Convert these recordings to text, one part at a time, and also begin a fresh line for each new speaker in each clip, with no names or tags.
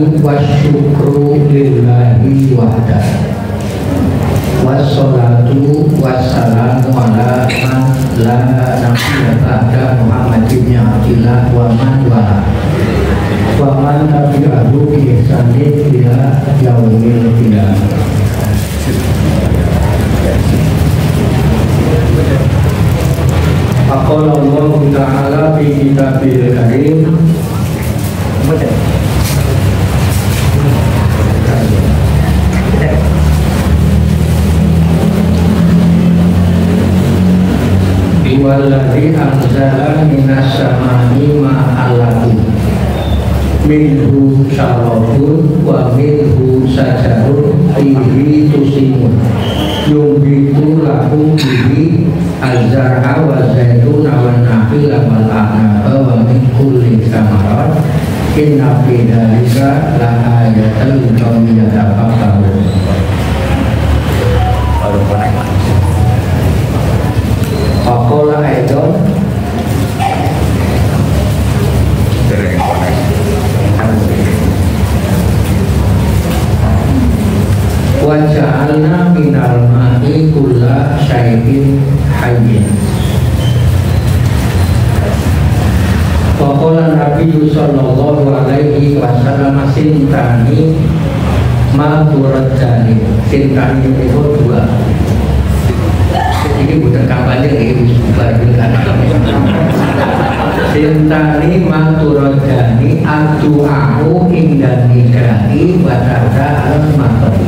hamdu wasyukru lillahi wahdah. Wassalatu wassalamu ala man la nabiyya ba'da Muhammadin bin Abdillah wa man wala wa man tabi'ahu bi ihsanin ila yaumil qiyamah. Faqala Allah Ta'ala fi kitabil karim Walladzi anzala minas samai ma'alakum minhu syarabun wa minhu sajarun fihi tusimun yumbitu lakum bihi az-zar'a wa zaituna wa nakhila wal a'naba wa min kulli thamarat inna fi dzalika la ayatan liqaumin yatafakkarun. Pakola edon waja'alna minal ma'i kulla syai'in hayyin. Pakola Nabi sallallahu alaihi wasallam sintani ma'turajani. Sintani itu dua. Ini bukan kampanye, ini bukan sintani maturajani adu'ahu indan nikahi wadada al-matari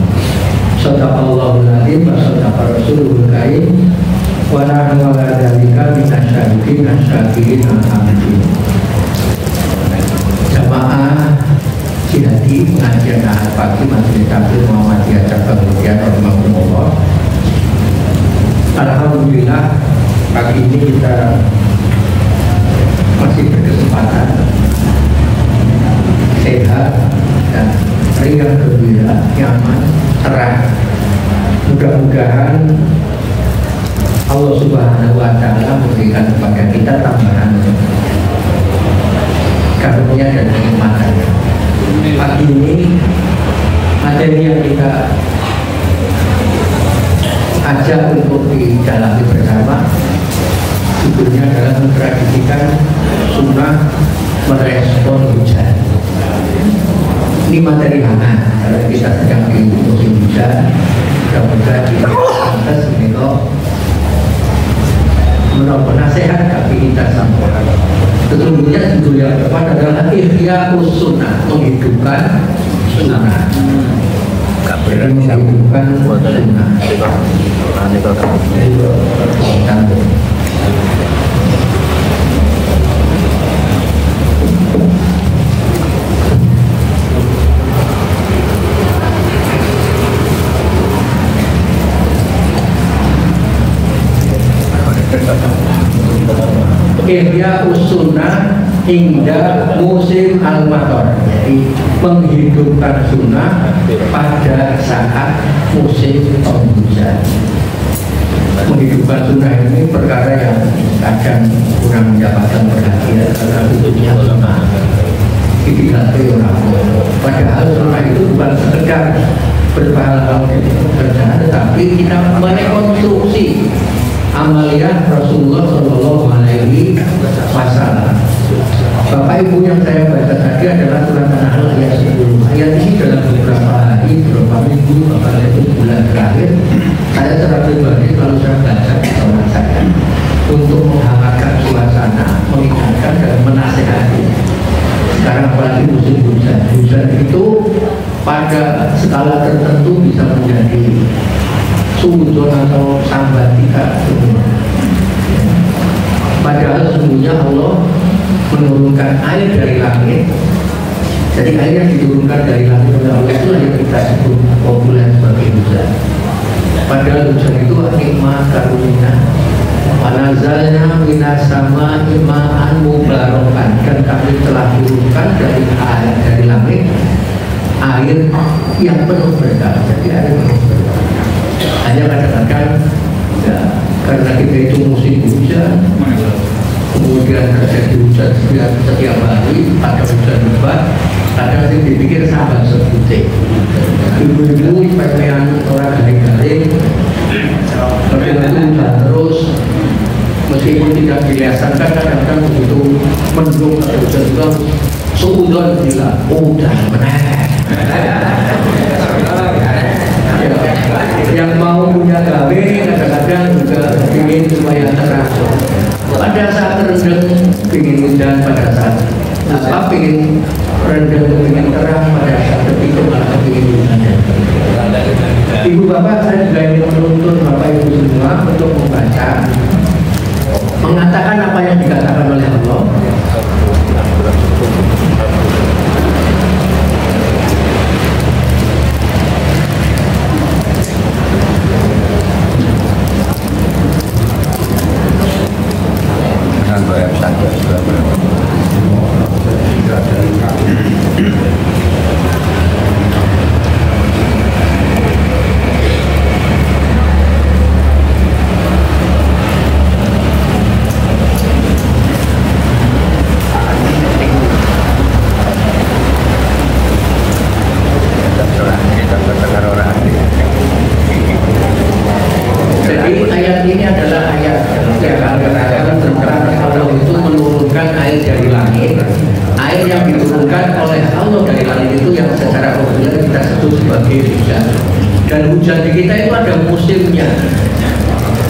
sadaqallahul adzim wa sadaqa rasulul karim wa nahnu ala dzalika minasyahidin asyakirin alhamdulillah. Jamaah Jihadi pengajian ahad pagi Majelis Taklim Muhammadiyah Cabang Mutia Rahimahumullah. Alhamdulillah pagi ini kita masih berkesempatan sehat dan riang gembira, nyaman, cerah. Mudah-mudahan Allah Subhanahu wa Ta'ala memberikan kepada kita tambahan karunia dan kenikmatan. Pagi ini materi yang kita ajak untuk didalami bersama judulnya adalah mentradisikan sunnah merespon hujan. Ini materi hangat karena kita sedang di musim hujan. Mudah-mudahan kita pantas menurut nasihat tapi kita sampaikan. Sesungguhnya judul yang tepat adalah Ihya'us Sunnah, menghidupkan sunnah. Menghidupkan sunnah. Ihya'us Sunnah hingga musim al-matar, jadi menghidupkan sunnah pada saat musim penghujan. Menghidupkan sunnah ini perkara yang kadang kurang mendapatkan perhatian karena bentuknya sunnah dilatih orang. Padahal sunnah itu bukan sekedar berpahala kerjaan, tetapi kita merekonstruksi amalia Rasulullah Shallallahu Alaihi Wasallam. Bapak Ibu yang saya baca tadi adalah surat An-Nahl ayat 10. Ayat ini dalam beberapa hari, beberapa minggu, bahkan itu bulan terakhir, saya secara pribadi kalau saya baca di kamar saya untuk menghangatkan suasana, mengingatkan dan menasehati. Sekarang apalagi musim hujan, hujan itu pada skala tertentu bisa menjadi suzon atau sambatika. Padahal sesungguhnya Allah menurunkan air dari langit. Jadi air yang diturunkan dari langit oleh Allah itu yang kita sebut populer sebagai hujan. Padahal hujan itu nikmat karunia. Wanazalna minas sama imaan mubarakan, dan kami telah turunkan dari langit air yang penuh berkah. Jadi air penuh berkah. Hanya kadang-kadang ya, karena kita itu musim hujan, kemudian terjadi hujan setiap hari, ada hujan lebat, kadang sih dipikir sahabat sebute ibu-ibu pakaian orang garing-garing hujan terus meskipun tidak dilihatkan kadang-kadang begitu mendung atau hujan itu seudon bila udah benar yang mau punya gawe kadang-kadang juga ingin supaya terang pada saat rendeng ingin hujan, pada saat ingin rendeng ingin terang, pada saat itu malah ingin hujan. Ibu bapak, saya juga ingin menuntun bapak ibu semua untuk membaca, mengatakan apa yang dikatakan oleh Allah.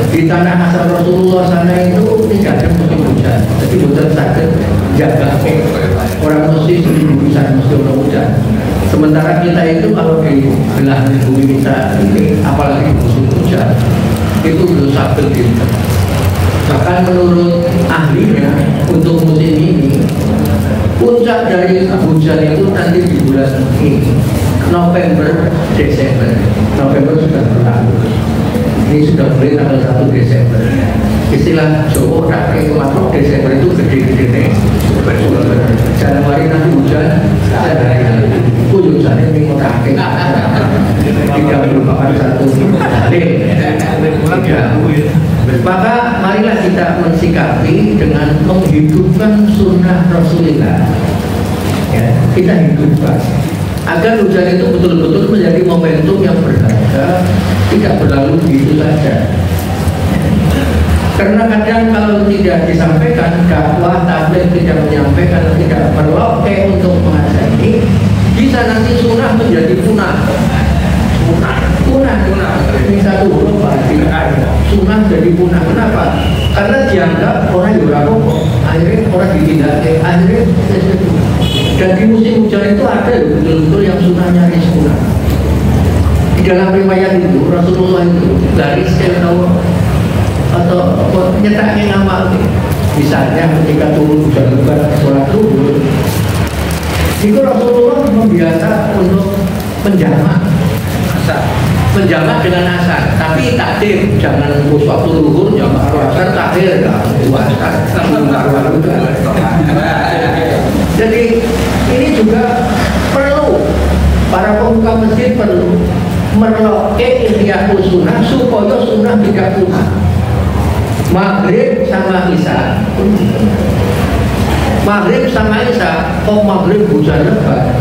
Di tanah asal Rasulullah sana itu tidak ada musim hujan, jadi hujan sakit jaga orang muslim bisa musim hujan. Sementara kita itu kalau di belahan bumi kita ini apalagi musim hujan itu belum stabil gitu. Bahkan menurut ahlinya untuk musim ini puncak dari hujan itu nanti di bulan ini November, Desember. November sudah berlalu. Ini sudah mulai tanggal 1 Desember. Istilah Jawa tak kayak masuk Desember itu gede-gede nih. Januari nanti hujan, Januari hujan ini mau rakyat. Tidak merupakan satu dalil. Maka marilah kita mensikapi dengan menghidupkan sunnah Rasulullah. Ya, kita hidupkan agar hujan itu betul-betul menjadi momentum yang berharga, tidak berlalu begitu saja. Karena kadang kalau tidak disampaikan, dakwah tabligh tidak menyampaikan, tidak merloke untuk mengajar ini, bisa nanti sunnah menjadi punah. Ini satu huruf sunnah jadi punah. Kenapa? Karena dianggap orang yang akhirnya orang ditindakkan, akhirnya dan di musim hujan itu ada betul-betul yang sunnahnya sunnah. Di dalam riwayat itu Rasulullah itu dari sekian atau nyetaknya nama, misalnya ketika turun hujan lebat sholat zuhur, itu Rasulullah membiasa untuk menjamak dengan asar, tapi takdir, jangan waktu zuhur jamak asar takdir enggak asar. Jadi ini juga perlu para pemuka masjid perlu merloke ihya'us sunnah supaya sunnah tidak punah. Maghrib sama isya, kok maghrib hujan lebat,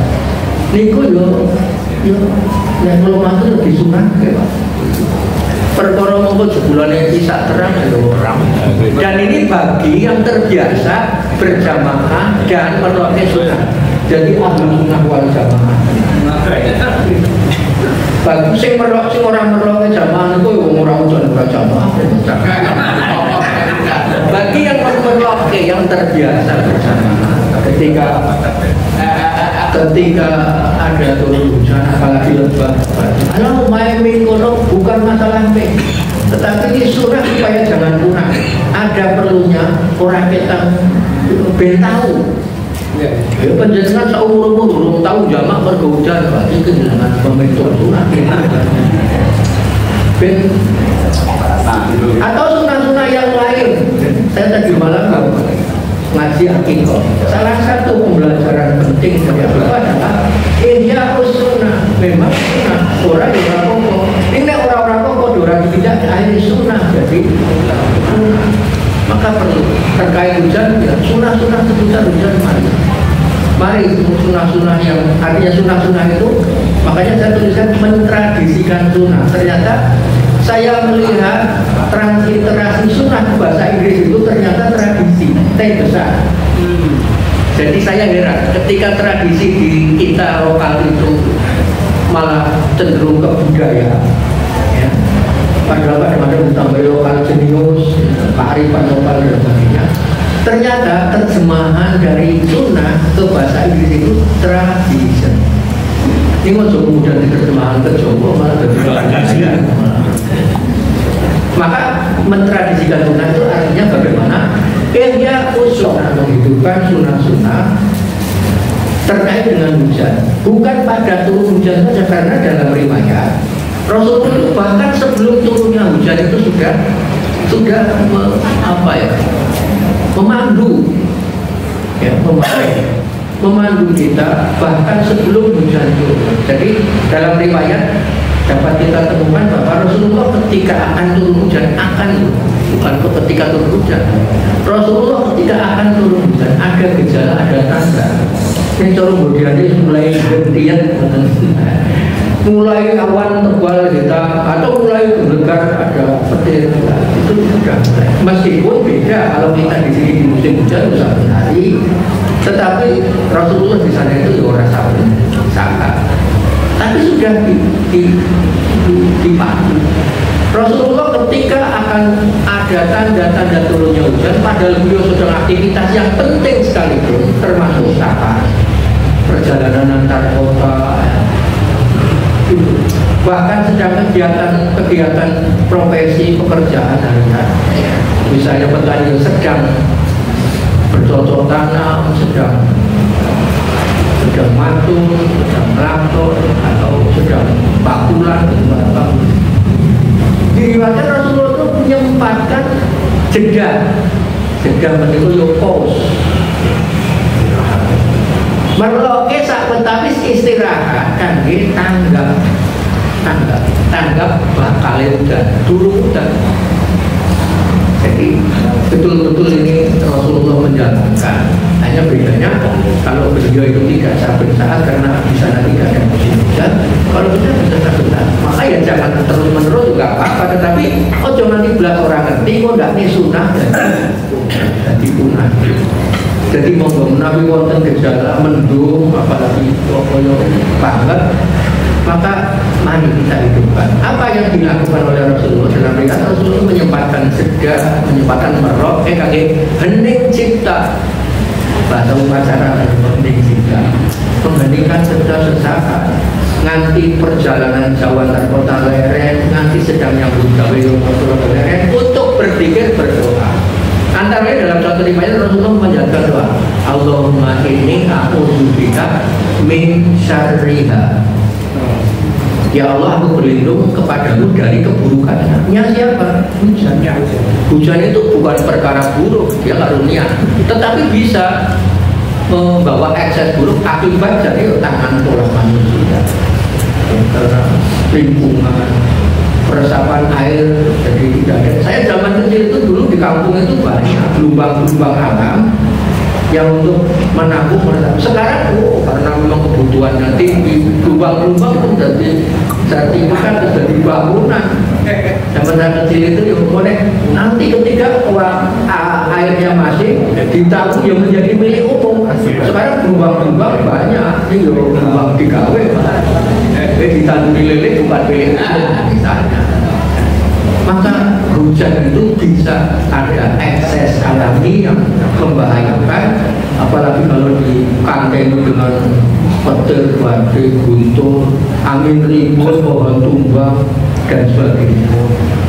niku yo yang belum masuk di sunnah ya Pak. Perkara mongko jebulane isya terang lho orang. Dan ini bagi yang terbiasa berjamaah dan merloke sunnah. Jadi ahli sunnah wal jamaah. Bagi sing orang merloke jamaah niku wong ora udan berjamaah. Bagi yang merloke yang terbiasa berjamaah, ketika ada turun hujan apalagi lebat, kalau main minggu bukan masalah tetapi ini surah supaya jangan punah. Ada perlunya orang kita tahu. Ya, penjelasan seumur-umur belum tahu jamak berhujan, berarti kehilangan pembentuk surah. Atau sunnah-sunnah yang lain. Saya tadi malam ngaji akikoh. Salah satu pembelajaran penting dari aku adalah ihya'us sunnah. Memang sunnah orang yang pokok. Ini orang-orang pokok orang tidak ahli sunnah jadi maka perlu terkait hujan ya sunnah seputar hujan mari. Mari sunnah-sunnah yang artinya sunnah-sunnah itu, makanya saya tuliskan mentradisikan sunnah. Ternyata saya melihat transliterasi sunnah ke bahasa Inggris itu ternyata tradisi, T besar. Jadi saya heran ketika tradisi di kita lokal itu malah cenderung ke budaya. Ya. Padahal pada sampai lokal jenius, kearifan lokal dan sebagainya. Ternyata terjemahan dari sunnah ke bahasa Inggris itu tradition. Ini masuk kemudian diterjemahkan ke Jawa malah tradisi. Maka mentradisikan sunnah itu artinya bagaimana ihya usunnah, menghidupkan sunnah-sunnah terkait dengan hujan. Bukan pada turun hujan saja, karena dalam riwayat Rasulullah itu bahkan sebelum turunnya hujan itu sudah memandu, ya, memandu kita bahkan sebelum hujan turun. Jadi dalam riwayat dapat kita temukan bahwa Rasulullah ketika akan turun hujan bukan ketika turun hujan, Rasulullah ketika akan turun hujan ada gejala, ada tanda. Ini corong bodiannya mulai gentian, mulai awan tebal kita atau mulai bergegar ada petir, itu sudah mulai. Meskipun beda kalau kita di sini di musim hujan bisa hari, tetapi Rasulullah di sana itu orang sangat. Tapi sudah dipandu. Rasulullah ketika akan ada tanda-tanda turunnya hujan, padahal beliau sedang aktivitas yang penting sekalipun, termasuk apa? Perjalanan antar kota, bahkan sedang kegiatan profesi pekerjaan hari-hari. Misalnya petani sedang bercocok tanam, sedang matur, sedang melaktor, atau sedang bakulan, diriwayatkan Rasulullah itu menyempatkan jeda menika yo pause. Merloke sak pentapis istirahat kangge tanggap bakal udan, durung udan. Jadi betul-betul ini Rasulullah menjalankan. Hanya bedanya kalau beliau itu tidak saben saat karena di sana tidak ada musim hujan, kalau kita bisa saben saat. Maka ya jangan terus-menerus juga apa-apa, tetapi jangan dibelah orang ngerti kok ndak nih sunnah jadi punah. Jadi monggo menawi wonten gejala mendung apalagi koyo banget, maka mari kita hidupkan. Apa yang dilakukan oleh Rasulullah dalam riwayat Rasulullah menyempatkan jeda, menyempatkan merok, kaki hening cipta. Bahasa upacara hening cipta, mengheningkan segala sesakan, nganti perjalanan jauh antar kota lereng, nganti sedang nyambut gawe kota lereng untuk berpikir berdoa. Antara dalam satu riwayat Rasulullah menjaga doa, Allahumma inni a'udzubika min syarriha. Ya Allah, aku berlindung kepadamu dari keburukannya. Siapa? Hujan. Hujan itu bukan perkara buruk, dia karunia, tetapi bisa membawa ekses buruk akibat dari tangan pola manusia. Karena lingkungan, peresapan air jadi tidak ada. Saya zaman kecil itu dulu di kampung itu banyak gelombang-gelombang alam yang untuk menampung meresapan. Sekarang karena memang kebutuhannya tinggi, gelombang-gelombang pun jadi sertifikat, jadi bangunan. Zaman saya kecil itu ya boleh nanti ketika airnya masih ditampung yang menjadi milik umum. Sekarang gelombang-gelombang banyak, ini ya gelombang digawe, ditampung milik bukan milik umum misalnya. Maka hujan itu bisa ada ekses alami yang membahayakan, apalagi kalau dikanteng dengan petir, badai, guntur, angin ribut, pohon tumbang dan sebagainya.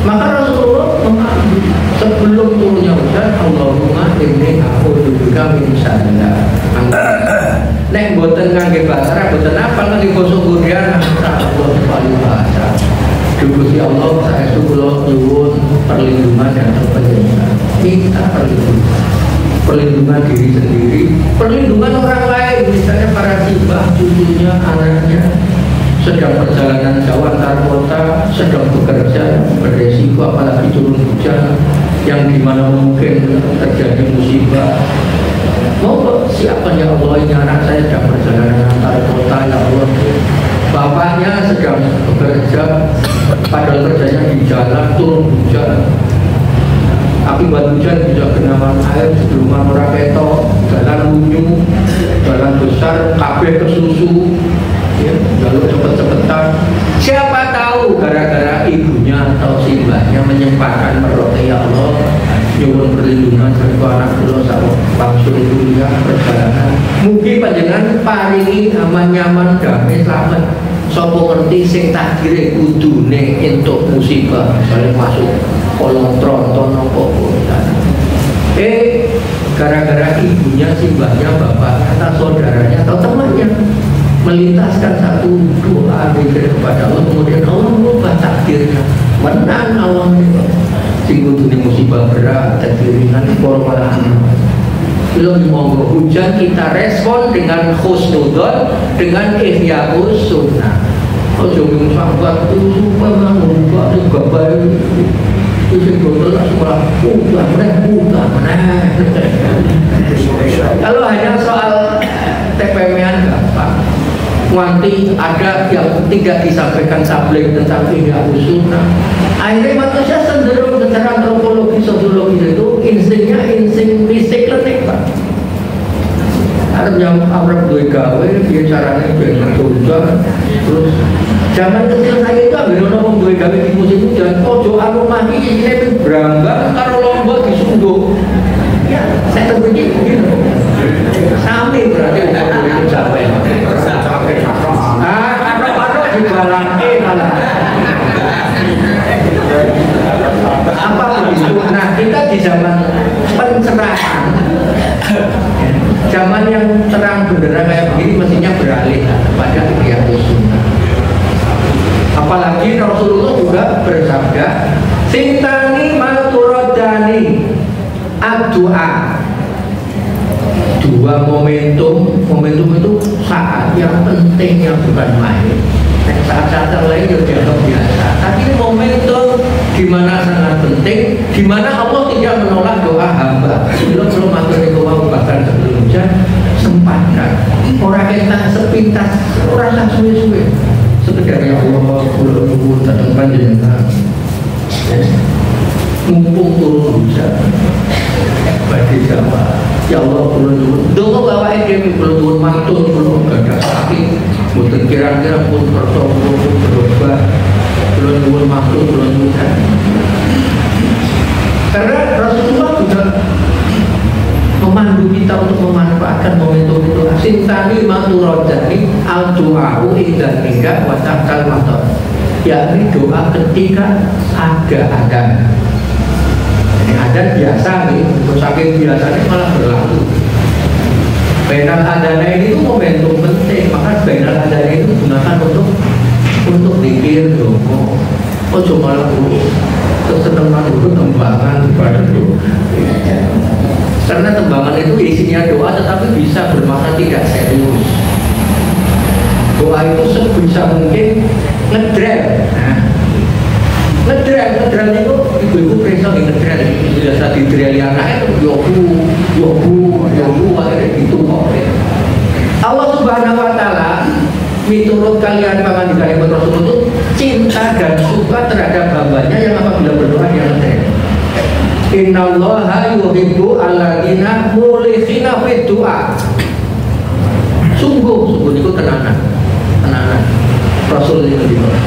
Maka Rasulullah mengambil sebelum turunnya hujan, Allahumma inni a'udzubika min syarriha. Nek boten ngangge bahasa, boten apa ngangge basa Korea, Allah paling bahasa. Gusti Allah, saya kula nyuwun perlindungan dan perlindungan. Kita perlindungan diri sendiri, perlindungan orang lain, misalnya para sibah, cucunya, anaknya sedang perjalanan jauh antar kota, sedang bekerja, beresiko apalagi turun hujan, yang dimana mungkin terjadi musibah. Mau siapa ya Allah, ini anak saya sedang perjalanan antar kota ya Allah. Bapaknya sedang bekerja, padahal kerjanya di jalan, turun hujan. Akibat hujan bisa genangan air sebelum orang ketok, jalan lunyu, jalan besar, kabeh kesusu, ya, lalu cepet-cepetan. Siapa tahu gara-gara ibunya atau simbahnya menyempatkan merote ya Allah, nyuwun perlindungan bagi anak kula sak bangsa kuliah perjalanan. Mugi panjenengan paringi aman nyaman damai selamat. Sapa ngerti sing takdire kudune entuk musibah, misalnya masuk kolong tronton apa gara-gara ibunya, simbahnya, bapaknya, atau saudaranya, atau temannya melintaskan satu doa zikir kepada Allah, kemudian Allah mengubah takdirnya, menang Allah singgung dunia musibah berat, takdiringan korban. Belum monggo hujan kita respon dengan khusnudon, dengan ihya'us sunnah. Ojo mengsahabat itu supaya mengubah babai itu betul semua buka meneh. Kalau hanya soal TPM-an gampang. Nanti ada yang tidak disampaikan tabligh tentang ihya'us sunnah. Akhirnya manusia cenderung secara antropologi sosiologi itu instingnya insting mistik Pak. Ada yang Arab duwe gawe, dia caranya ben tunjuk. Terus zaman kecil saya itu ambil orang duwe gawe di musim hujan, ojo anu mati ini berambang karo lombok disunduk. Ya, saya terpikir begitu. Sampai berarti udah itu sampai. Karo dibalangke malah. Apa begitu? Nah, kita di zaman pencerahan, zaman yang terang benderang kayak begini mestinya beralih kepada ihya'us sunnah. Apalagi Rasulullah juga bersabda, sintani maturodani ad-du'a. Dua momentum itu saat yang penting, yang bukan main. Saat-saat lain yang dianggap biasa, tapi momentum di mana sangat penting, di mana Allah tidak menolak doa hamba. Belum matur niku bahkan sebelum hujan sempatkan. Orang kita sepintas, orang suwe-suwe. Sekedar ya Allah, kula nuwun dhateng panjenengan. Mumpung turun hujan, bagi jamaah. Ya Allah, kula nuwun. Donga bawake dhewe kula nuwun matur kula gadah sakit. Mboten kira-kira pun kersa kula berubah. Kula nuwun matur kula nuwun. Karena Rasulullah juga memandu kita untuk memanfaatkan momentum itu. Sintani maturodani al-du'a'u idhan nikah wa tahtal matar, yakni doa ketika ada adan. Ini adan biasa nih, saking biasanya malah berlalu. Bainal adana ini tuh momentum penting, maka bainal adana itu gunakan untuk dikir domo. Oh cuma lalu kesenangan itu tembangan pada itu. Karena tembangan itu isinya doa tetapi bisa bermakna tidak serius. Doa itu sebisa mungkin ngedrel. Nah, ngedrel itu ibu-ibu periksa di ngedrel. Biasa di drill anaknya itu yobu akhirnya gitu kok. Allah Subhanahu Wa Taala miturut kalian pangandikan Rasul itu cinta dan suka terhadap hambanya yang apabila berdoa dia ngedrel. Innallaha yuhibbu alladzina mulikhina fid du'a. Sungguh itu tenanan Rasul itu bilang.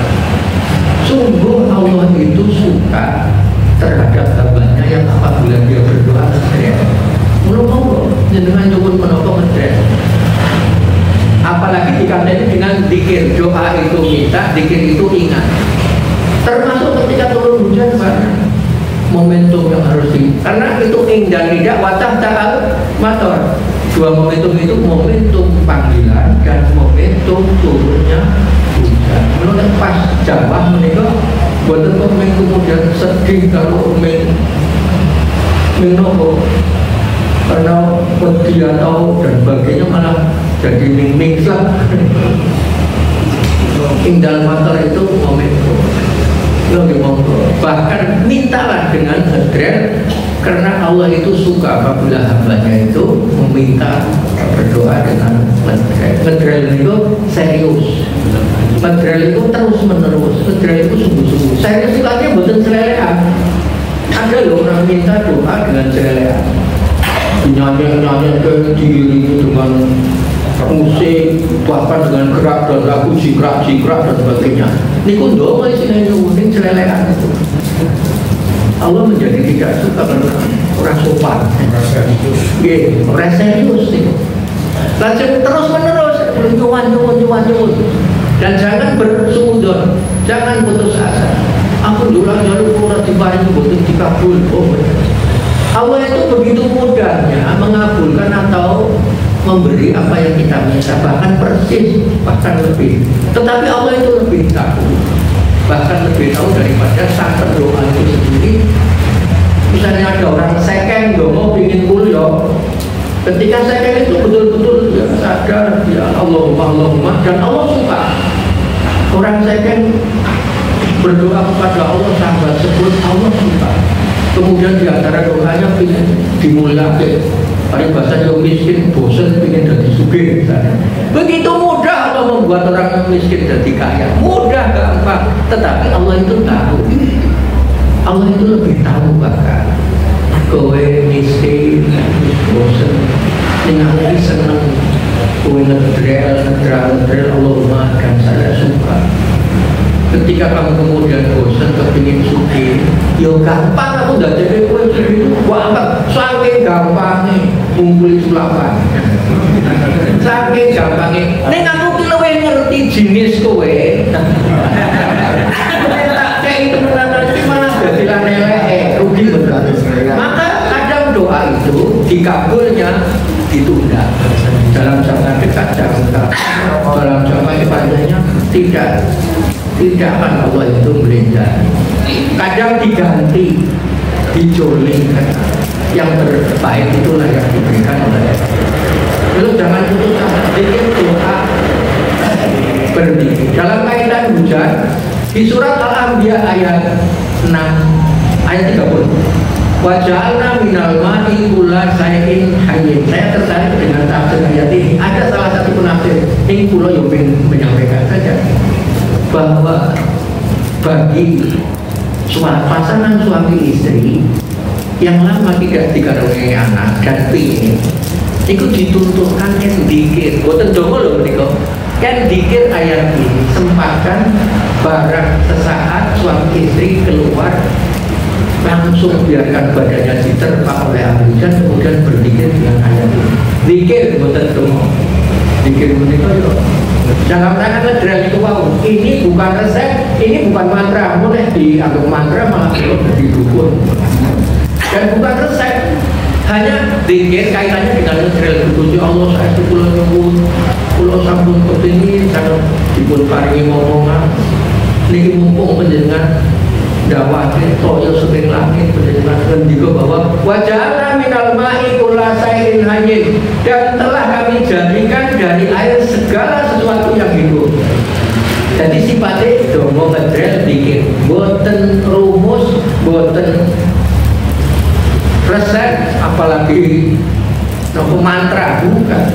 Sungguh Allah itu suka terhadap hambanya yang apabila dia berdoa ngedrel. Mulu jenengan nyuwun menapa ngedrel. Apalagi dikandani dengan zikir, doa itu minta, zikir itu ingat. Termasuk ketika turun hujan banyak momentum yang harus karena itu dan tidak watah ta'al mator. Dua momentum itu momentum panggilan dan momentum turunnya hujan. Menurut pas Jawa menikah buatan pemain kemudian sedih kalau menopo karena pergi atau dan sebagainya malah jadi mingsak. Indal mator itu momentum. Lo gimana? Bahkan mintalah dengan ngedrel, karena Allah itu suka apabila hambanya itu meminta berdoa dengan ngedrel. Ngedrel itu serius, ngedrel itu terus menerus, ngedrel itu sungguh-sungguh. Serius itu artinya bukan selelehan. Ada loh orang minta doa dengan selelehan, nyanyi-nyanyi ke diri dengan musik, bahkan dengan gerak dan lagu jikrak-jikrak dan sebagainya. Ini kok doa isinya nyuwunin selelehan itu. Allah menjadi tidak suka karena orang sopan. Orang serius itu. Langsung terus menerus nyuwun. Dan jangan bersuudzon, jangan putus asa. Aku jalur kurang diparingi boten dikabul. Oh, Allah itu begitu mudahnya mengabulkan atau memberi apa yang kita minta, bahkan persis, bahkan lebih. Tetapi Allah itu lebih tahu, bahkan lebih tahu daripada sangat doa itu sendiri. Misalnya ada orang second mau ingin kuliah, ketika second itu betul-betul ya sadar ya Allahumma, dan Allah suka orang second berdoa kepada Allah sambil sebut Allah suka. Kemudian di antara doanya ingin dimuliakan. Paling bahasa yang miskin, bosan ingin jadi sugih misalnya. Begitu mudah Allah membuat orang yang miskin jadi kaya. Mudah, gampang. Tetapi Allah itu tahu. Allah itu lebih tahu bahkan. Kowe miskin, bosan, dengan senang. Kowe ngedrel, Allahumma akan saya suka. Ketika kamu kemudian bosan kepingin sugih, yo gampang aku udah jadi kowe itu gampang, saking gampangnya ngumpuli sulapan. Saking gampangnya. Nek aku ki luwih ngerti jenis kowe. Tak kayak itu nanti malah dadi elek, rugi bener. Maka kadang doa itu dikabulnya ditunda. Dalam jangka dekat, dalam jangka panjangnya tidak akan Allah itu melindungi. Kadang diganti, dijolingkan. Yang terbaik itulah yang diberikan oleh Allah. Lalu jangan putus asa, bikin doa berdiri. Dalam kaitan hujan, di surat Al-Anbiya ayat 6, ayat 30. Waja'alna minal ma'i kulla shay'in hayyin. Saya tertarik dengan tafsir ayat ini. Ada salah satu penafsir, ini pulau yang menyampaikan saja, bahwa bagi pasangan suami istri yang lama tidak dikaruniai anak dan pingin, itu dituntutkan kan dikir. Boten dongo lho menika. Kan dikir ayat ini, sempatkan barang sesaat suami istri keluar, langsung biarkan badannya diterpa oleh angin dan kemudian berzikir dengan ayat ini. Zikir boten dongo. Zikir menika yo dalam tangan ngedrel itu wow. Ini bukan resep, ini bukan mantra. Mulai dianggap mantra malah belum jadi dukun. Dan bukan resep, hanya zikir kaitannya dengan ngedrel itu. Ya Allah, saya itu pulau nyuwun, pulau sampun kepingin saya dipun paringi ngomongan. Niki mumpung panjenengan dawake toyo saking langit, panjenengan ngendika bahwa waja'alna minal ma'i kulla shay'in hayyin, dan telah kami jadikan dari air segala sesuatu yang hidup. Jadi sifatnya dongo ngedrel dikit, boten rumus, boten resep, apalagi nopo mantra, bukan.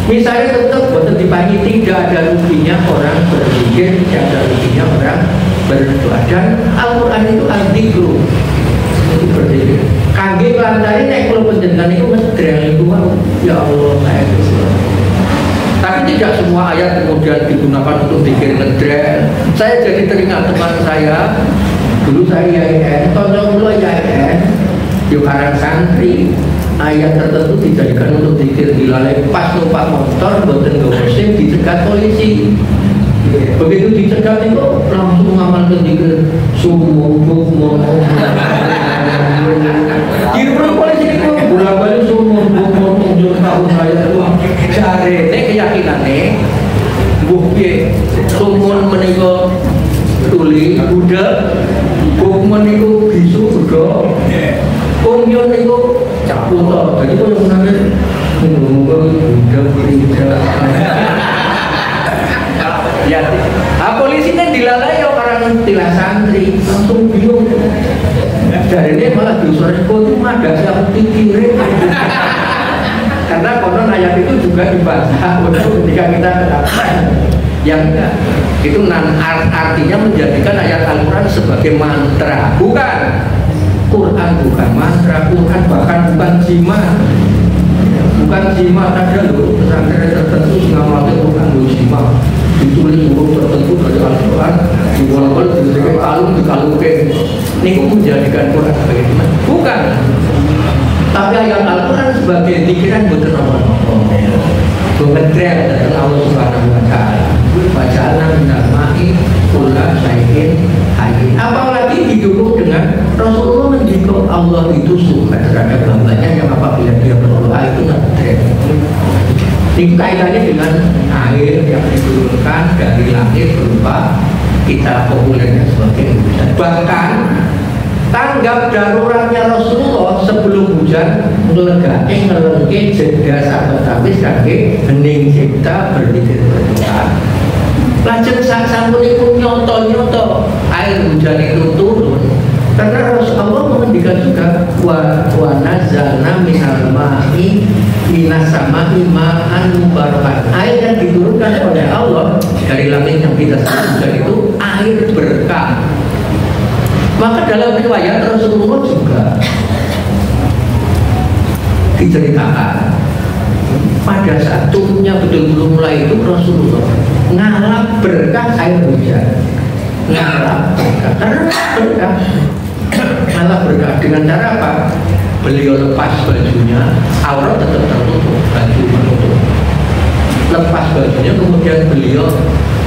Misalnya tetap boten dipangi, tidak ada ruginya orang berzikir, tidak ada ruginya orang berdoa. Dan Al-Quran itu al-dzikru, itu berzikir. Kangge lantai nek kula panjenengan itu ngedrel itu ya Allah saya itu. Tapi tidak semua ayat kemudian digunakan untuk zikir ngedrel. Saya jadi teringat teman saya, dulu saya IAIN, tahun dulu IAIN, yuk karang santri, ayat tertentu dijadikan untuk zikir dilalai pas numpak motor, boten nggawa SIM dicegat polisi. Begitu dicegat itu langsung mengamalkan zikir subuh. Dirupun polisi itu bolak-balik subuh unjuk tahun saya itu jarene keyakinane mbuh piye sumun menika tuli budak bumun niku bisu uga umyon niku caputo. Jadi kalau menangis budak ya, polisi kan dilalai orang tilah santri langsung bingung. Dari ini malah diusul itu ada yang pikirin. Karena konon ayat itu juga dibaca untuk ketika kita yang enggak itu artinya menjadikan ayat Al-Quran sebagai mantra. Bukan Quran, bukan mantra. Quran bahkan bukan jimat. Bukan jimat ada loh. Pesantren tertentu mengamalkan Quran loh jimat. Ditulis huruf tertentu dari Al-Quran, diwol-wol, diberikan kalung, dikalungkan. Ini menjadikan Quran sebagai jimat. Bukan. Tapi ayat Al-Quran sebagai pikiran bukan apa-apa. Bukan dari Allah Subhanahu Wa Taala. Bacaan menamai pula syai'in hayyin. Apalagi didukung dengan Rasulullah mendikau Allah itu suka terhadap hambanya yang apabila dia berdoa itu ngetrek. Ini kaitannya dengan air yang diturunkan dari langit berupa kitab populernya sebagai hujan. Bahkan tanggap daruratnya Rasulullah sebelum hujan melegake ngelengke jeda sahabat habis kaki hening cipta berzikir berdoa. Lajeng sasampunipun nyoto air hujan itu turun karena Rasulullah menghentikan juga wa nazalna minal ma'i minas sama'i ma'an mubarakan. Air yang diturunkan oleh Allah dari langit yang kita sebut hujan itu air berkah. Maka dalam riwayat Rasulullah juga diceritakan pada saat turunnya betul-betul mulai itu Rasulullah ngalap berkah air hujan, ngalap berkah karena berkah, ngalap berkah dengan cara apa? Beliau lepas bajunya, aurat tetap tertutup, baju menutup. Lepas bajunya kemudian beliau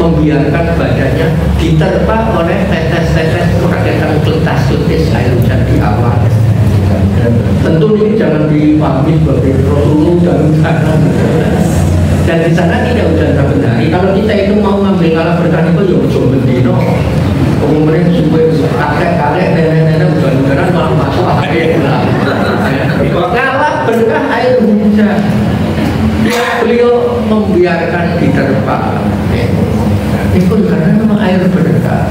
membiarkan badannya diterpa oleh tetes-tetes rakyat kelentas sutis air hujan di awal. Tentu ini jangan dipahami sebagai Rasulullah dan di sana tidak hujan saben hari. Kalau kita itu mau ngambil ngalah berkah itu ya ojo bendino. Kemudian suwe kakek-kakek nenek-nenek hujan-hujanan malah masuk air. Ngalah berkah air hujan. Beliau membiarkan diterpa. Itu karena memang air berkah.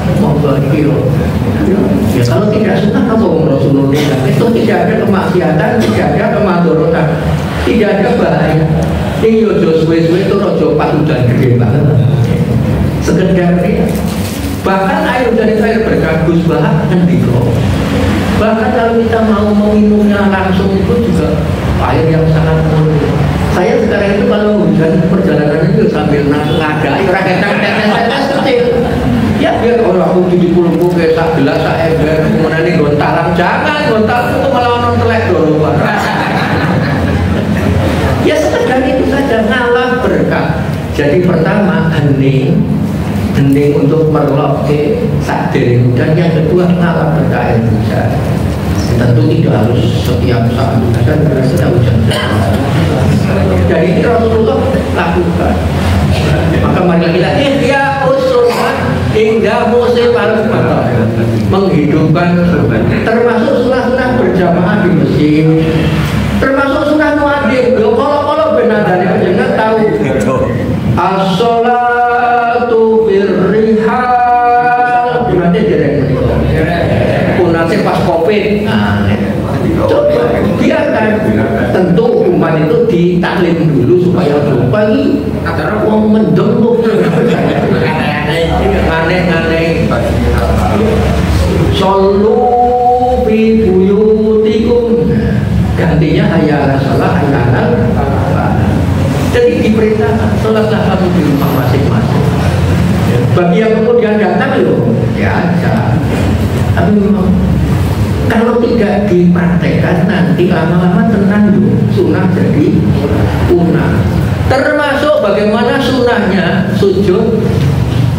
Ya kalau tidak suka apa Rasulullah itu tidak ada kemaksiatan, tidak ada kemadorotan, tidak ada bahaya. Ini yojo suwe-suwe itu rojo pas hujan gede banget. Sekedar dia. Bahkan air hujan itu air berkah Gus Bahak ngendiko. Bahkan kalau kita mau meminumnya langsung itu juga air yang sangat murni. Saya sekarang itu kalau hujan perjalanan itu sambil ngadai tetes kecil. Ya biar orang aku 70 ke sak gelas sak ember kemudian ini gontalan, jangan gontalan itu malah orang telek dulu. Ya sekedar itu saja ngalah berkah. Jadi pertama hening untuk merlok ke sak dereng hujan. Yang kedua ngalah berkah air hujan. Tentu tidak harus setiap saat hujan berasa hujan. Jadi ini Rasulullah lakukan. Maka marilah kita ihya usulman hingga musim al-fatah, menghidupkan termasuk sunah-sunah berjamaah di masjid, termasuk sunah muadzin. Kalau benar dari penjenengan tahu as-sholatu birrihal berarti dereng punate pas Covid. Coba biarkan, tentu umat itu ditaklim dulu supaya lagi antara wong mendem aneh-aneh. Shollu fi buyutikum, gantinya hayya salah hayya. Jadi diperintahkan sholatlah kamu di rumah masing-masing. Bagi yang kemudian datang loh ya aja. Tapi memang kalau tidak dipraktekkan nanti lama-lama tenang loh, sunnah jadi punah. Termasuk bagaimana sunnahnya sujud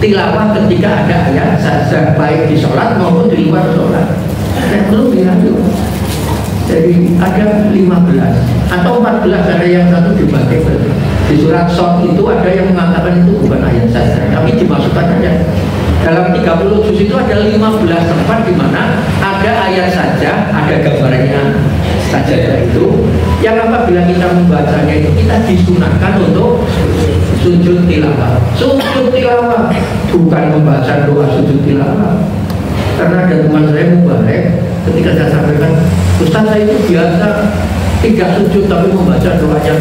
tilawah ketika ada ayat saja, baik di sholat maupun di luar sholat. Dan belum dilanjut. Jadi ada 15 atau 14, ada yang satu dibagi. Di surat Shad itu ada yang mengatakan itu bukan ayat saja, tapi dimasukkan aja. Dalam 30 juz itu ada 15 tempat di mana ada ayat saja, ada gambarnya saja itu. Yang apabila kita membacanya itu kita disunahkan untuk sujud tilawah. Sujud tilawah bukan membaca doa sujud tilawah. Karena ada teman saya Mubarak, ketika saya sampaikan, Ustaz saya itu biasa tidak sujud tapi membaca doanya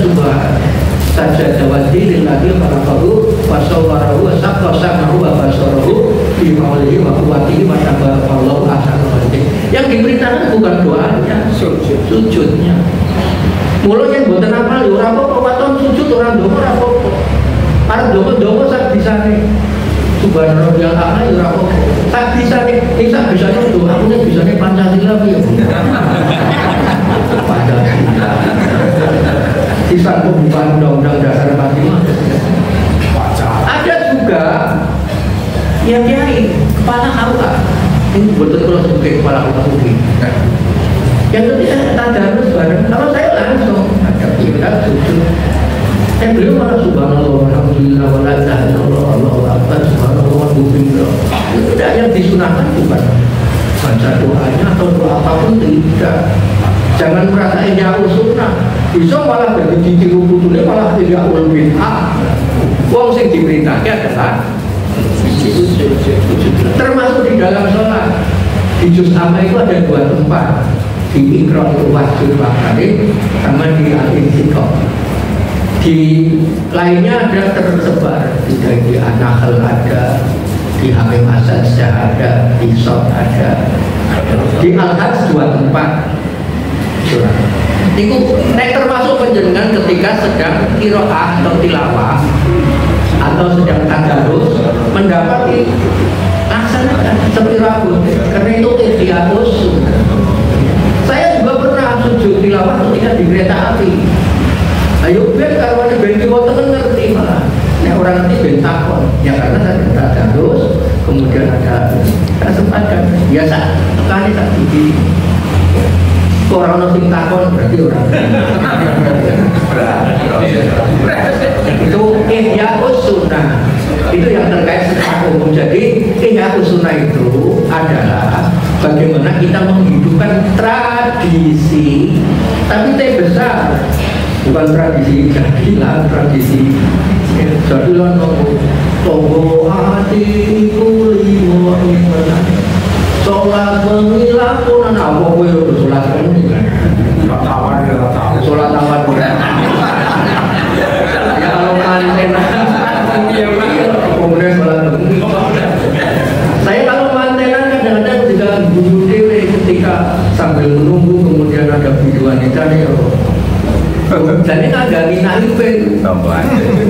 subhan saja jawadi lillahi faraqahu wasawwarahu wasaqasamahu wa basarahu bi maulihi wa quwwatihi wa tabarakallahu ahsanul khaliqin. Yang diperintahkan bukan doanya, sujudnya. Mula yang mboten apal yo ora apa-apa, waton sujud orang ndonga ora apa-apa. Arep ndonga sak bisane. Subhanallah yang a'la yo ora apa-apa. Sak bisane, sak bisane doa aku bisane Pancasila piye. Pancasila. Sisa pembukaan undang-undang dasar 45. Ada juga yang kiai kepala aula. Ini betul kalau sebagai kepala aula mungkin. Yang ketiga tadarus bareng. Kalau saya langsung ada kita sujud. Beliau malah subhanallah alhamdulillah wa la ilaha illallah Allahu akbar subhanallah walhamdulillah. Itu tidak yang disunahkan bukan baca doanya atau doa apapun tidak. Jangan merasa jauh sunnah. Bisa malah dari ditiru putune malah tidak ulul bid'ah. Wong sing diperintahke adalah termasuk di dalam sholat. Di juz amma itu ada 2 tempat. Di Iqra' wajib wakari sama di Al-Insyirah. Di lainnya ada tersebar di An-Nahl ada, di Hamim Asad ada, di Sot ada, di Al-Hajj 2 tempat. Itu termasuk penjenengan ketika sedang qiraah atau tilawah atau sedang tadarus mendapati laksanakan sepirapun karena itu ikhtiarus. Saya juga pernah sujud tilawah ketika di kereta api. Ayo ben kalau ada ben kiwa ngerti malah. Nek orang ngerti ben takon. Ya karena saya tadarus kemudian ada kesempatan biasa kali tak begini. Orang nonton takon berarti orang itu ihya'us sunnah itu yang terkait secara umum. Jadi ihya'us sunnah itu adalah bagaimana kita menghidupkan tradisi tapi besar, bukan tradisi jadilan, tradisi jadilan tonggo hatiku limo iman sholat mengilakukan apa gue udah sholat ini kan sholat tawar ya kalau manten kemudian sholat saya kalau mantenan kadang-kadang juga bunuh diri ketika sambil menunggu kemudian ada video wanita nih jadi agak minahipin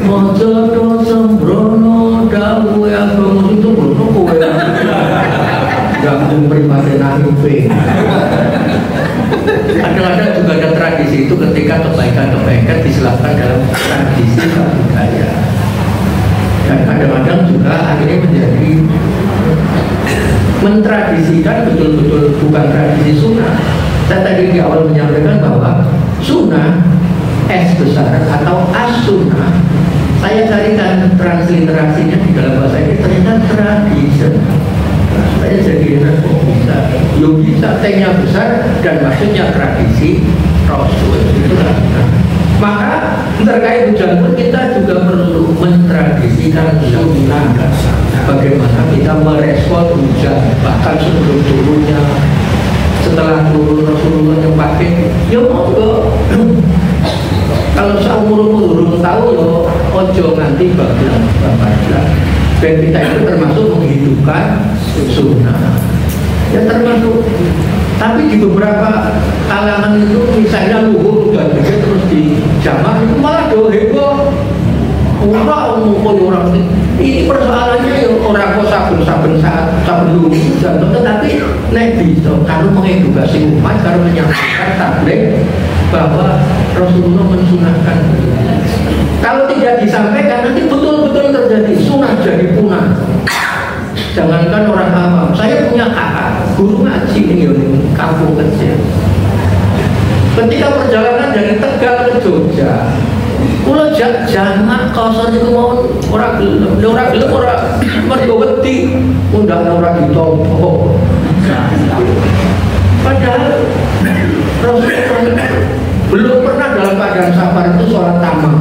mojodo sembrono dawu yang bangun itu brono kowe gabung pribadi nahipe. Kadang-kadang juga ada tradisi itu ketika kebaikan-kebaikan diselapkan dalam tradisi budaya. Dan kadang-kadang juga akhirnya menjadi mentradisikan betul-betul bukan tradisi sunnah. Saya tadi di awal menyampaikan bahwa sunnah S besar atau as-sunnah, saya carikan transliterasinya di dalam bahasa ini ternyata tradisi. Saya jadi kok bisa, yo bisa T-nya besar dan maksudnya tradisi Rasul itu kan. Maka terkait hujan pun kita juga perlu mentradisikan sunnah. Bagaimana kita merespon hujan bahkan sebelum turunnya, setelah turun Rasulullah yang pakai, yo monggo. Kalau seumur tahu yo ojo nanti bagian bapak. Dan kita itu termasuk menghidupkan sunnah ya termasuk, tapi di beberapa kalangan itu misalnya luhur dan begitu terus di jamaah itu malah heboh orang ini persoalannya ya orang kok saben saat saben luhur dan tetapi nek bisa kalau mengedukasi umat, kalau menyampaikan tabligh bahwa Rasulullah mensunahkan. Kalau tidak disampaikan nanti betul-betul terjadi sunnah jadi punah. Jangankan orang awam, saya punya kakak guru ngaji ini kampung kecil. Ketika perjalanan dari Tegal ke Jogja, kula jamak kosor itu mau orang gelem orang mergo wedi undang orang ditompo. Padahal Rasulullah belum pernah dalam keadaan safar itu sholat tamam.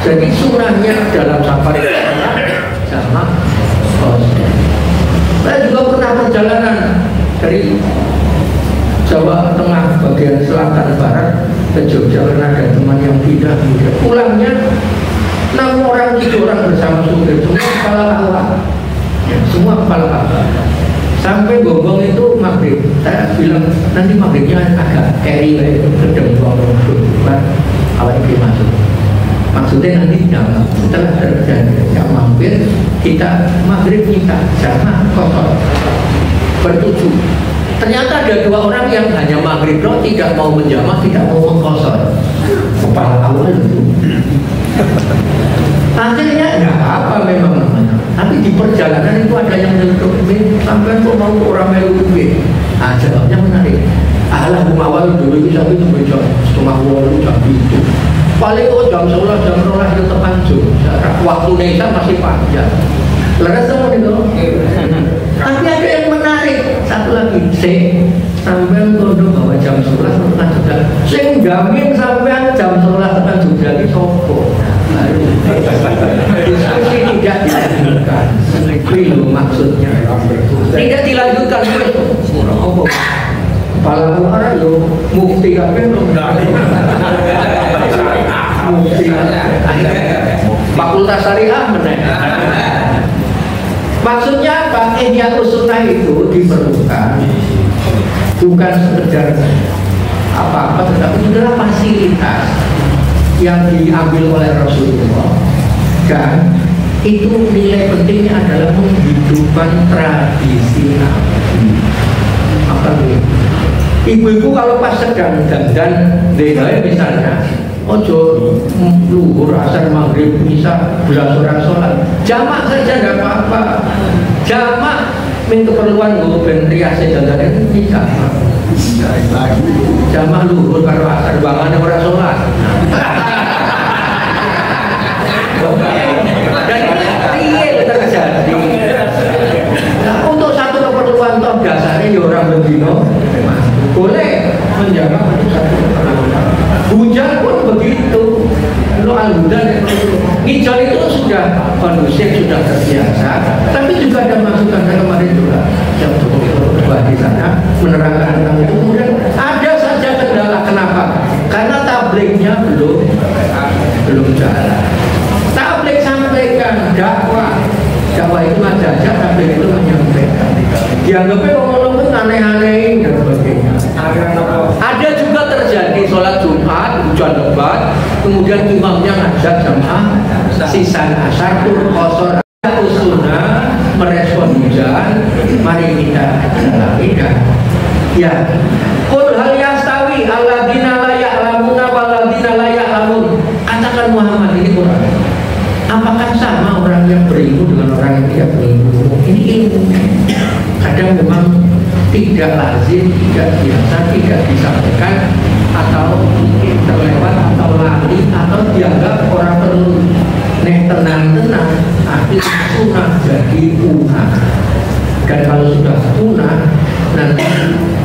Jadi sunnahnya dalam safar itu sama kosong. Saya juga pernah perjalanan dari Jawa Tengah bagian selatan barat ke Jogja karena ada teman yang pindah. Pulangnya 6 orang 7 orang bersama supir, semua kepala awak, ya, semua kepala awak. Sampai Gonggong itu maghrib, saya bilang nanti maghribnya agak carry gedeng bukan awal ini masuk. Maksudnya nanti setelah terjadi yang mampir kita maghrib kita jamaah kosong bertujuh. Ternyata ada 2 orang yang hanya maghrib doang, tidak mau menjamah, tidak mau mengkosor. Kepala awal itu. Akhirnya nggak apa memang namanya. Tapi di perjalanan itu ada yang menentuk, sampai kok mau orang melu duit. Ah, jawabnya menarik. Alah awal dulu bisa itu jam 7:30 jam itu. Paling jam 11 jam 12 itu terpanjang. Waktu Indonesia masih panjang. Leres semua itu. Tapi ada yang menarik. Satu lagi, sampai kondo bahwa jam 11 tekan juga. Sing jamin sampai jam 11 tekan juga di sopo. Diskusi tidak dilanjutkan. Itu maksudnya. Tidak dilanjutkan. Kepala orang lo mufti apa lo? Mufti. Fakultas Syariah benar. Maksudnya apa? Ihya Sunnah itu diperlukan bukan sekedar apa-apa, tetapi adalah fasilitas yang diambil oleh Rasulullah, dan itu nilai pentingnya adalah menghidupkan tradisi Nabi. Apa ini? Ibu-ibu kalau pas sedang dandan deh misalnya, ojo luhur asar maghrib bisa belas orang sholat, jamak saja nggak apa-apa. Jamak min keperluan gue bentriasi dandan ini jamak. Jamak luhur kalau asar bangannya orang sholat. Dan ini real terjadi. Nah, untuk satu keperluan toh dasarnya ya orang berdino boleh menjaga satu keperluan. Hujan pun begitu. Lo al-hudan hijau itu sudah kondusif, sudah terbiasa. Tapi juga ada masukan dari kemarin juga yang berubah di sana menerangkan tentang itu. Kemudian ada saja kendala. Kenapa? Karena tablignya belum jalan. Tabligh sampaikan dakwah itu aja, tabligh itu menyampaikan. Dianggapnya ngomong-ngomong aneh-aneh dan sebagainya. Ada juga terjadi sholat Jumat hujan lebat, kemudian imamnya ngajak jamaah sisa asar tur kosor. Sunnah merespon hujan, mari kita lakukan. Ya, qul hal yastawi alladzina la ya'lamuna wal ladzina la ya'lamun. Katakan Muhammad, ini Quran. Apakah sama orang yang berilmu dengan orang yang tidak berilmu? Ini ilmu. Kadang memang tidak lazim, tidak biasa, tidak disampaikan, atau mungkin terlewat, atau lari, atau dianggap orang perlu. Nek tenang-tenang, akhirnya punah jadi punah. Dan kalau sudah punah, nanti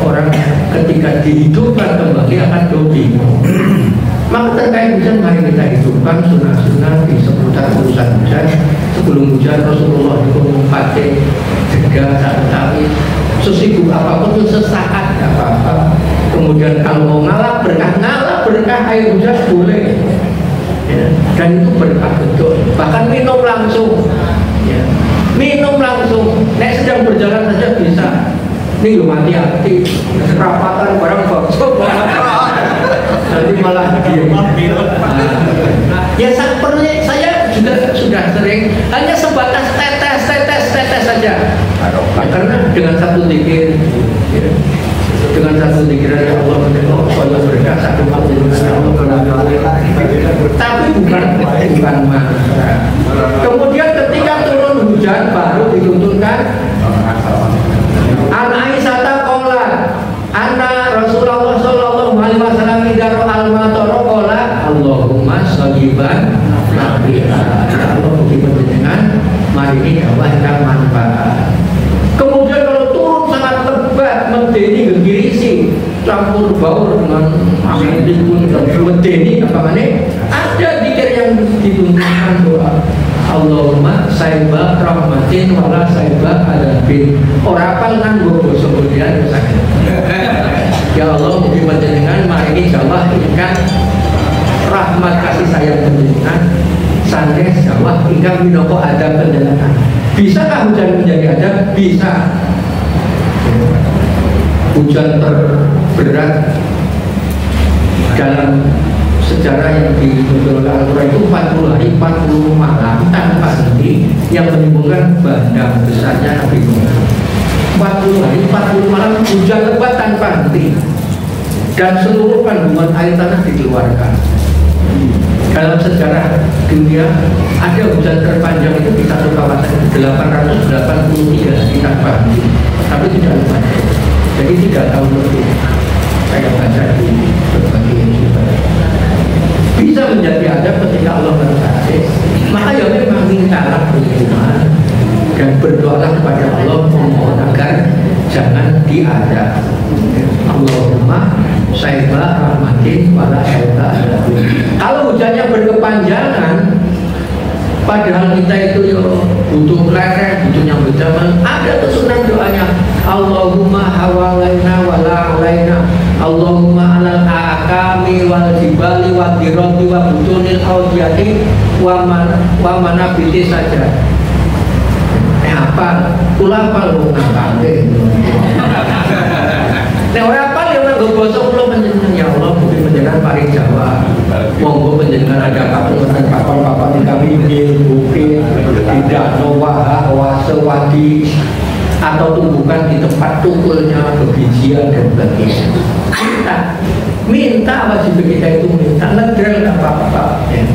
orang ketika dihidupkan kembali akan dobi. Maka terkait hujan, mari kita hidupkan sunnah-sunnah di seputar urusan hujan. Sebelum hujan Rasulullah itu mempati jaga satu kali, sesibuk apapun itu sesaat tidak apa-apa. Kemudian kalau mau ngalah berkah air hujan boleh, ya. Dan itu berkah betul. Bahkan minum langsung, ya. Minum langsung. Nek sedang berjalan saja bisa. Ini lo hati-hati, rapatan barang bocor, nanti malah diem. Ya sepertinya saya juga sudah sering hanya sebatas tetes saja. Karena dengan satu zikir, ya, dengan satu zikir ya Allah mendengar Allah berkah satu tapi bukan mantra. Kemudian ketika turun hujan baru dituntunkan Aisyah qala anna Rasulullah sallallahu alaihi wasallam idaro al-matara qala Allahumma shahiban nabiha. Allah begitu dengan mari ini awahkan manfaat. Kemudian kalau turun sangat lebat medeni gegirisi campur baur dengan angin pun medeni apa mana? Ada zikir yang dituntunkan doa Allahumma saibah rahmatin wala saibah adabin bin ora apal nganggo basa Korea sakit. Ya Allah mugi panjenengan maringi jawah ingkang rahmat kasih sayang panjenengan sanes jawah ingkang minangka adab panjenengan. Bisakah hujan menjadi adab? Bisa. Hujan terberat dalam sejarah yang ditunjukkan Al-Quran itu 40 hari 40 malam tanpa henti yang menimbulkan bandang besarnya Nabi Nuh. 40 hari 40 malam hujan lebat tanpa henti dan seluruh kandungan air tanah dikeluarkan. Dalam sejarah dunia ada hujan terpanjang itu di satu kawasan 883 hari tanpa henti, tapi tidak lebat. Jadi 3 tahun lebih saya baca di berbagai sumber. Bisa menjadi adab ketika Allah berkasih. Maka ya memang mintalah perlindungan dan berdoalah kepada Allah memohon agar jangan diadab. Allahumma saibah rahmatin wala elta. Kalau hujannya berkepanjangan, padahal kita itu ya butuh lereng, butuh nyambut zaman, ada kesunan doanya. Allahumma hawalaina wala alaina, Allahumma alal akami wal jibali wa diroti wa butunil audiyati wa manabiti saja. Apa? Ulapal lu ngapalke. Nek ora apal ya nggo basa kula panjenengan ya Allah mugi panjenengan paring jawab. Monggo panjenengan ada papan papan kami bukit tidak nowaha wase wadi atau tumbukan di tempat tukulnya kebijian dan sebagainya. Minta wajib kita itu minta ngedrel apa-apa ya.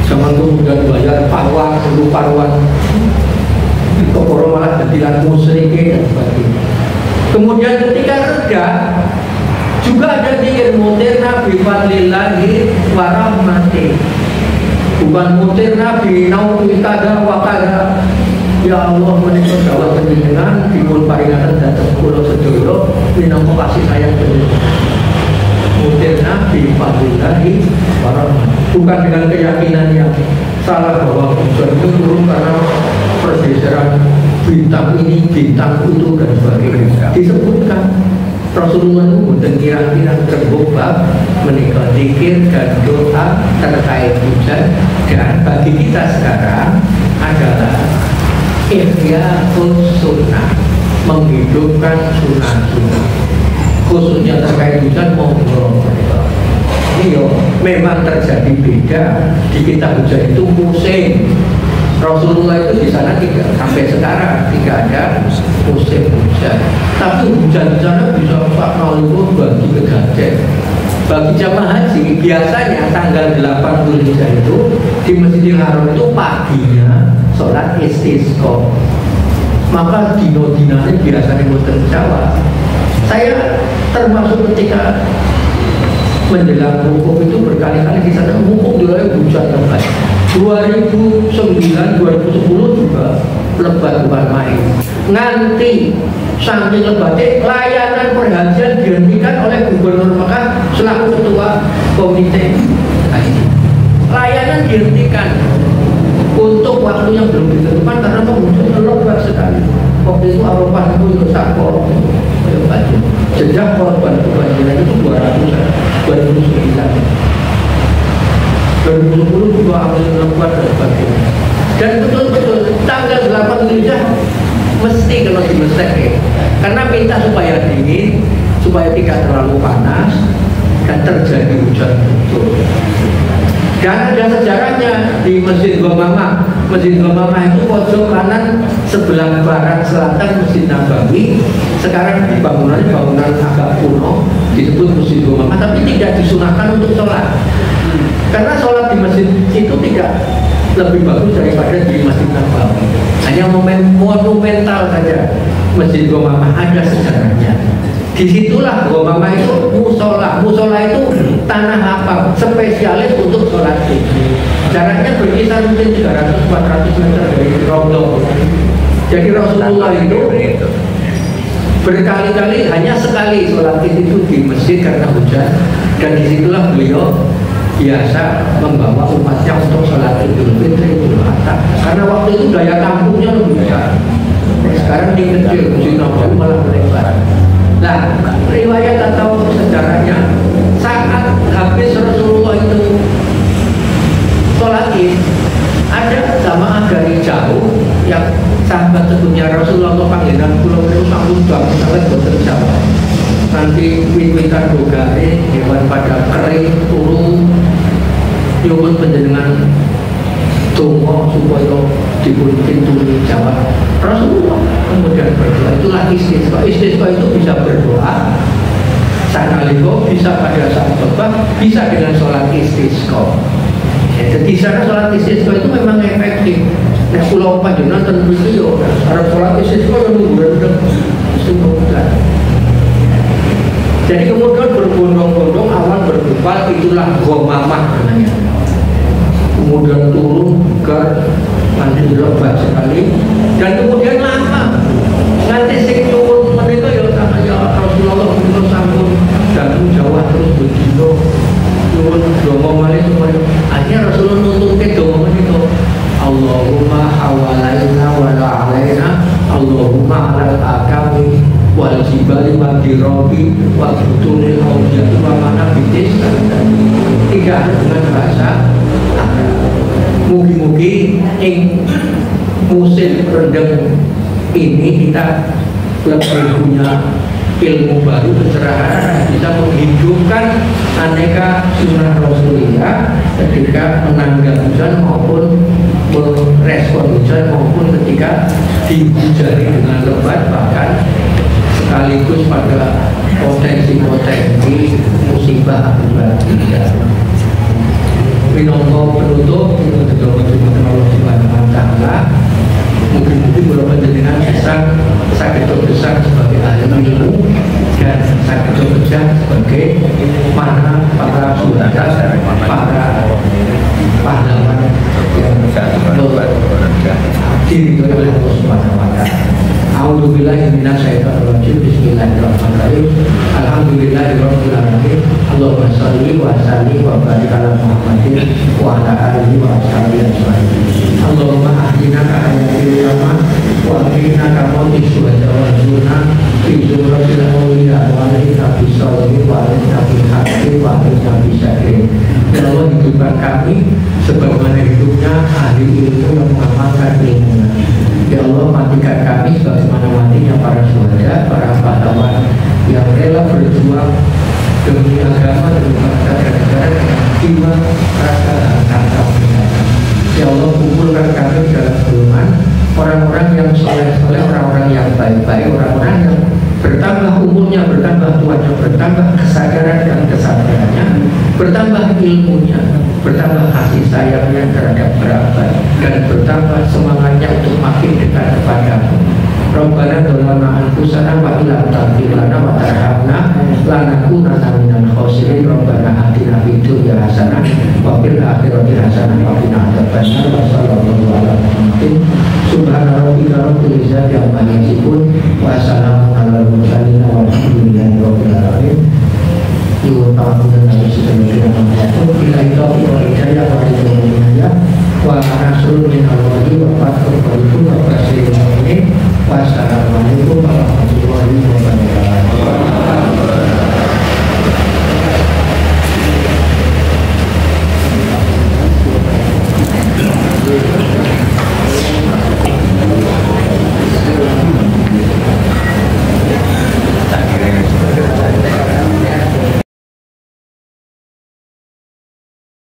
Jangan kemudian bayar paruan, perlu paruan keporo malah jadilan musyrike dan sebagainya. Kemudian ketika reda juga ada zikir mutirna bi fadlillahi wa rahmati. Bukan mutirna bi nauti kada wa kada. Ya Allah menika dawuh panjenengan dipun paringaken dhateng kula sedaya minangka kasih sayang panjenengan. Mutirna bi fadlillahi wa rahmati. Bukan dengan keyakinan yang salah bahwa hujan itu turun karena pergeseran bintang ini, bintang itu dan sebagainya. Disebutkan Rasulullah itu bukan kira-kira terbobak menikah zikir dan doa terkait hujan. Dan bagi kita sekarang adalah ihya'us sunnah, menghidupkan sunnah-sunnah khususnya terkait hujan. Monggo ini memang terjadi beda di kitab hujan itu musim. Rasulullah itu di sana tidak sampai sekarang tidak ada musim hujan, tapi hujan di sana bisa 40 bagi kegajen. Bagi jamaah haji biasanya tanggal 8 Dzulhijjah itu di Masjidil Haram itu paginya sholat istisqa. Maka dino-dinanya biasanya muter Jawa. Saya termasuk ketika menjelang hukum itu berkali-kali di sana hukum juga hujan lebat. 2009, 2010 juga lebat bukan main. Nanti saking lebatnya layanan perhajian dihentikan oleh Gubernur Mekah selaku ketua komite haji. Layanan dihentikan untuk waktu yang belum ditentukan karena hujan lebat sekali. Waktu itu Eropa itu sakor jejak korban kebanjiran itu 2010 juga ambil lebat dan sebagainya. Dan betul-betul tanggal 8 Dzulhijjah mesti kalau dimestek ya. Karena minta supaya dingin, supaya tidak terlalu panas dan terjadi hujan betul. Dan ada sejarahnya di Masjid Ghamamah. Masjid Ghamamah itu pojok kanan sebelah barat selatan Masjid Nabawi. Sekarang bangunannya bangunan agak kuno, disebut Masjid Ghamamah, tapi tidak disunahkan untuk sholat. Karena sholat di masjid itu tidak lebih bagus daripada di Masjid Nabawi. Hanya monumental saja. Masjid Ghamamah ada sejarahnya. Disitulah Ghamamah itu musola. Musola itu tanah lapang spesialis untuk sholat Id. Jaraknya berkisar mungkin 300-400 meter dari Raudhah. Jadi Rasulullah itu berkali-kali hanya sekali sholat Id itu di masjid karena hujan. Dan disitulah beliau biasa membawa umatnya untuk sholat Idul Fitri, Idul Adha. Karena waktu itu daya tampungnya lebih besar. Sekarang di kecil sahabat sebutnya Rasulullah panggilan pulau itu sampun bangun sangat boten jawab. Nanti wiwitan dogare hewan pada kering turu nyuwun panjenengan donga supaya dipun pintuni jawab. Rasulullah kemudian berdoa, itulah istisqa. Istisqa itu bisa berdoa sanalika, bisa pada saat khotbah, bisa dengan sholat istisqa. Jadi sana sholat istisqa itu memang efektif. Nah, pulau panjenengan tentu itu ya, harus sholat istisqa yang menggunakan istiqomah. Jadi kemudian berbondong-bondong awal bergempal, itulah gomamah namanya. Kemudian turun ke nanti lebat sekali, dan kemudian lama. Nanti sing turun mereka ya Rasulullah itu sampun datang Jawa terus begitu. Turun doa malih semuanya. Akhirnya Rasulullah nuntut ke doa itu. Allahumma hawalaina wa la alaina, Allahumma alal akami wal jibali wa dirobi wa butunil awjati wa mana bitis. Tiga dengan bahasa Arab. Mugi-mugi ing musim rendeng ini kita lebih punya ilmu baru, pencerahan, bisa menghidupkan aneka sunnah Rasulullah ketika menanggal hujan maupun merespon hujan maupun ketika dihujani dengan lebat, bahkan sekaligus pada potensi-potensi musibah akibat hujan. Minangka penutup kita juga berterima Allah Subhanahu wa taala. Mungkin kalau panjenengan bisa sakit besar sebagai ahli ilmu dan sakit besar sebagai para syuhada, para pahlawan yang diridhoi oleh Allah Subhanahu wa taala. A'udzubillahi minasyaitonirrajim. Bismillahirrahmanirrahim. Alhamdulillahirabbil alamin. Allahumma shalli wa sallim wa barik ala Muhammadin wa ala alihi wa ashabihi ajmain. Allahumma ahdina ka hayatil ulama wa ahdina ka mautis syuhada wa zurna fi zumratil awliya wa ahlina bis shalihin wa ahlina bil haqqi wa ahlina bis syakrin. Ya Allah, hidupkan kami sebagaimana hidupnya ahli ilmu yang mengamalkan ilmunya. Ya Allah, matikan kami sebagaimana matinya para syuhada, para pahlawan yang rela berjuang demi agama, demi bangsa dan negara dengan jiwa, rasa, dan harta mereka. Ya Allah, kumpulkan kami dalam golongan orang-orang yang soleh-soleh, orang-orang yang baik-baik, orang-orang yang bertambah umurnya, bertambah tuanya, bertambah kesadaran dan kesadarannya, bertambah ilmunya, bertambah kasih sayangnya terhadap kerabat, dan bertambah semangatnya untuk makin dekat kepadamu. Rabbana dzalamna anfusana wa illam taghfir lana wa tarhamna lanakunanna minal khasirin. Rabbana atina fid dunya hasanah wa fil akhirati hasanah wa qina adzabannar. Wa sallallahu ala Muhammadin subhana rabbika rabbil izzati amma yasifun wa salamun alal mursalin walhamdulillahi rabbil alamin. Ibu tahu dan harus sedemikian membantu bila itu hidayah wa hidayah wa rasul min Allah wa fatul wa basirul mu'minin